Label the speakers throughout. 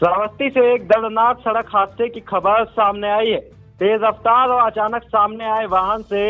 Speaker 1: श्रावस्ती से एक दर्दनाक सड़क हादसे की खबर सामने आई है। तेज रफ्तार और अचानक सामने आए वाहन से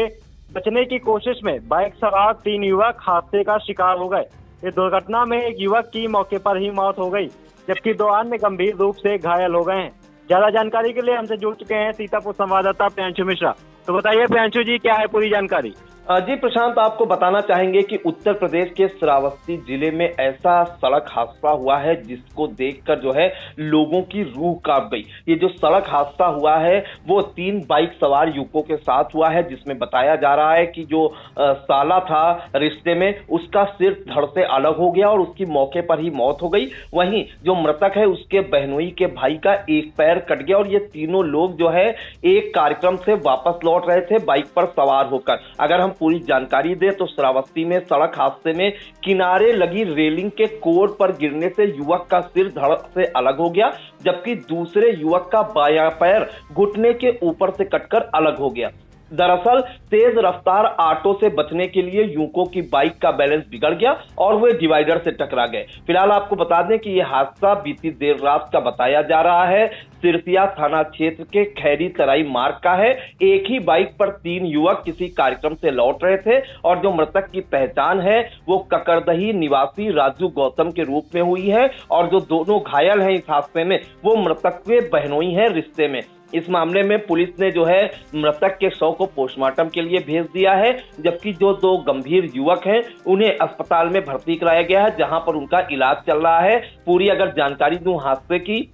Speaker 1: बचने की कोशिश में बाइक सवार 3 युवक हादसे का शिकार हो गए। इस दुर्घटना में एक युवक की मौके पर ही मौत हो गई, जबकि 2 अन्य गंभीर रूप से घायल हो गए हैं। ज्यादा जानकारी के लिए हमसे जुड़ चुके हैं सीतापुर संवाददाता प्रियांशु मिश्रा। तो बताइए प्रियांशु जी, क्या है पूरी जानकारी?
Speaker 2: जी प्रशांत, आपको बताना चाहेंगे कि उत्तर प्रदेश के श्रावस्ती जिले में ऐसा सड़क हादसा हुआ है जिसको देखकर जो है लोगों की रूह कांप गई। ये जो सड़क हादसा हुआ है वो 3 बाइक सवार युवकों के साथ हुआ है, जिसमें बताया जा रहा है कि जो साला था रिश्ते में, उसका सिर धड़ से अलग हो गया और उसकी मौके पर ही मौत हो गई। वहीं जो मृतक है उसके बहनोई के भाई का एक पैर कट गया और ये तीनों लोग जो है एक कार्यक्रम से वापस लौट रहे थे बाइक पर सवार होकर। अगर हम पूरी जानकारी दे तो श्रावस्ती में सड़क हादसे में किनारे लगी रेलिंग के कोर पर गिरने से युवक का सिर धड़ से अलग हो गया, जबकि दूसरे युवक का बायां पैर घुटने के ऊपर से कटकर अलग हो गया। दरअसल तेज रफ्तार ऑटो से बचने के लिए युवकों की बाइक का बैलेंस बिगड़ गया और वे डिवाइडर से टकरा गए। फिलहाल आपको बता दें कि यह हादसा बीती देर रात का बताया जा रहा है। सिरसिया थाना क्षेत्र के खैरी तराई मार्ग का है। एक ही बाइक पर 3 युवक किसी कार्यक्रम से लौट रहे थे और जो मृतक की पहचान है वो ककरदही निवासी राजू गौतम के रूप में हुई है और जो दोनों घायल हैं इस हादसे में वो मृतक के बहनोई हैं रिश्ते में। इस मामले में पुलिस ने जो है मृतक के शव को पोस्टमार्टम के लिए भेज दिया है, जबकि जो 2 गंभीर युवक हैं उन्हें अस्पताल में भर्ती कराया गया है, जहां पर उनका इलाज चल रहा है। पूरी अगर जानकारी दूं हादसे की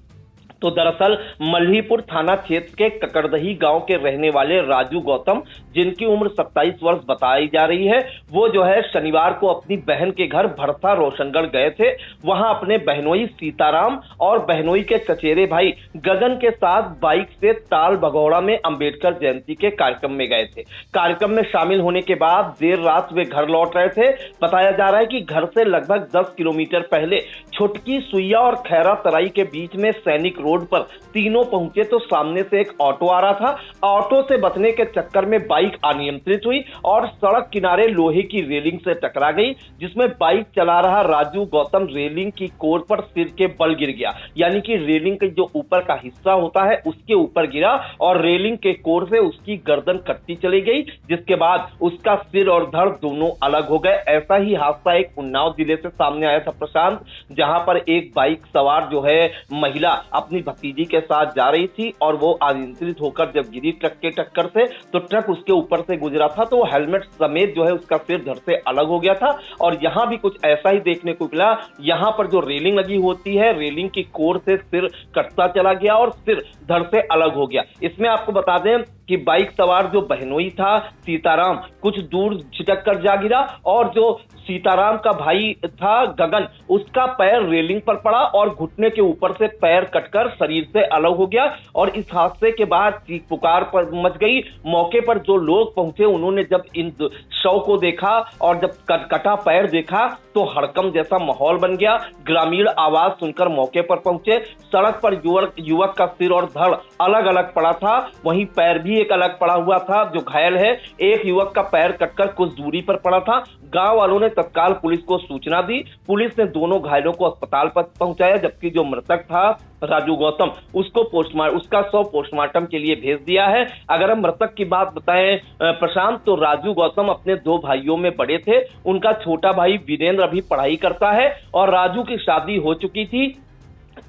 Speaker 2: तो दरअसल मल्हीपुर थाना क्षेत्र के ककरदही गांव के रहने वाले राजू गौतम, जिनकी उम्र 27 वर्ष बताई जा रही है, वो जो है शनिवार को अपनी बहन के घर भरथा रोशनगढ़ गए थे। वहां अपने बहनोई सीताराम और बहनोई के चचेरे भाई गगन के साथ बाइक से ताल भगौड़ा में अंबेडकर जयंती के कार्यक्रम में गए थे। कार्यक्रम में शामिल होने के बाद देर रात वे घर लौट रहे थे। बताया जा रहा है कि घर से लगभग 10 किलोमीटर पहले छुटकी सुइया और खैरा तराई के बीच में सैनिक रोड पर तीनों पहुंचे तो सामने से एक ऑटो आ रहा था। ऑटो से बचने के चक्कर में बाइक अनियंत्रित हुई और सड़क किनारे लोहे की रेलिंग से टकरा गई, जिसमें बाइक चला रहा राजू गौतम रेलिंग की कोर पर सिर के बल गिर गया, यानी कि रेलिंग के जो ऊपर का हिस्सा होता है उसके ऊपर गिरा और रेलिंग के कोर से उसकी गर्दन कटती चली गई, जिसके बाद उसका सिर और धड़ दोनों अलग हो गए। ऐसा ही हादसा एक उन्नाव जिले से सामने आया था प्रशांत, जहां पर एक बाइक सवार जो है महिला अपनी भतीजी के साथ जा रही थी और वो अनियंत्रित होकर जब गिरी ट्रक के टक्कर से, तो ट्रक उसके ऊपर से गुजरा था तो हेलमेट समेत जो है उसका सिर धड़ से अलग हो गया था। और यहां भी कुछ ऐसा ही देखने को मिला। यहां पर जो रेलिंग लगी होती है, रेलिंग की कोर से सिर कटता चला गया और सिर धड़ से अलग हो गया। इसमें आपको बता दें कि बाइक सवार जो बहनोई था सीताराम कुछ दूर छिटक कर जा गिरा और जो सीताराम का भाई था गगन, उसका पैर रेलिंग पर पड़ा और घुटने के ऊपर से पैर कटकर शरीर से अलग हो गया। और इस हादसे के बाद चीख पुकार पर मच गई। मौके पर जो लोग पहुंचे उन्होंने जब इन शव को देखा और जब कटा पैर देखा तो हड़कंप जैसा माहौल बन गया। ग्रामीण आवाज सुनकर मौके पर पहुंचे। सड़क पर युवक का सिर और धड़ अलग अलग पड़ा था, वहीं पैर भी एक अलग पड़ा हुआ था। जो घायल है, एक युवक का पैर कटकर कुछ दूरी पर पड़ा था। गांव वालों ने तत्काल पुलिस को सूचना दी। पुलिस ने दोनों घायलों को अस्पताल पर पहुंचाया, जबकि जो मृतक था राजू गौतम उसका शव पोस्टमार्टम के लिए भेज दिया है। अगर हम मृतक की बात बताएं प्रशांत, तो राजू गौतम अपने 2 भाइयों में बड़े थे। उनका छोटा भाई वीरेंद्र अभी पढ़ाई करता है और राजू की शादी हो चुकी थी,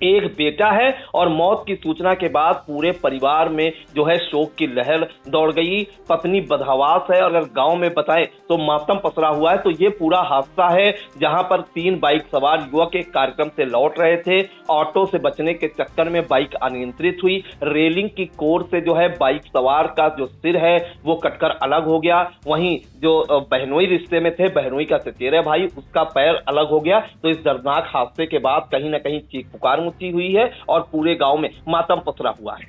Speaker 2: एक बेटा है। और मौत की सूचना के बाद पूरे परिवार में जो है शोक की लहर दौड़ गई। पत्नी बदहवास है और अगर गांव में बताएं तो मातम पसरा हुआ है। तो ये पूरा हादसा है जहां पर 3 बाइक सवार युवक एक कार्यक्रम से लौट रहे थे। ऑटो से बचने के चक्कर में बाइक अनियंत्रित हुई। रेलिंग की कोर से जो है बाइक सवार का जो सिर है वो कटकर अलग हो गया। वहीं जो बहनोई रिश्ते में थे, बहनोई का चचेरा भाई, उसका पैर अलग हो गया। तो इस दर्दनाक हादसे के बाद कहीं ना कहीं चीख पुकार मची हुई है और पूरे गांव में मातम पसरा हुआ है।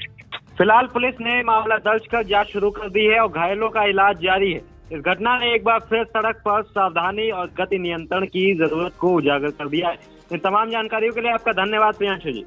Speaker 1: फिलहाल पुलिस ने मामला दर्ज कर जांच शुरू कर दी है और घायलों का इलाज जारी है। इस घटना ने एक बार फिर सड़क पर सावधानी और गति नियंत्रण की जरूरत को उजागर कर दिया है। इन तमाम जानकारियों के लिए आपका धन्यवाद प्रियांशु जी।